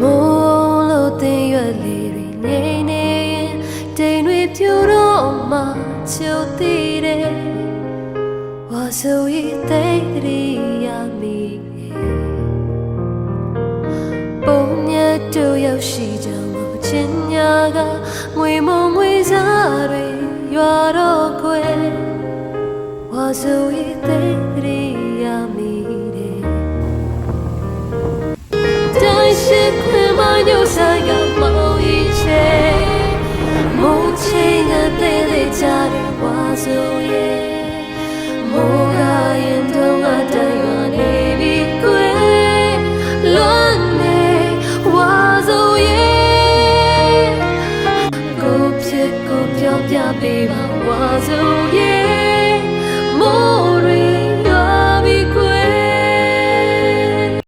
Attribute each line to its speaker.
Speaker 1: မိုးလို့တင်ရွက်လေးတွေနေနေရင်တိမ်တွေပြူတော့မှချိုသေးတယ်ဝါဆိုရီသိတိရမိပုံမြတ်တို့ရောက်ရှိကြမှာချင်းညာကငွေမုံငွေစားတွေရွာတော့ခွဲဝါဆိုရီသိတိရမိတိုင်းရှိခွင့်မညှို့ဆိုင်ကမ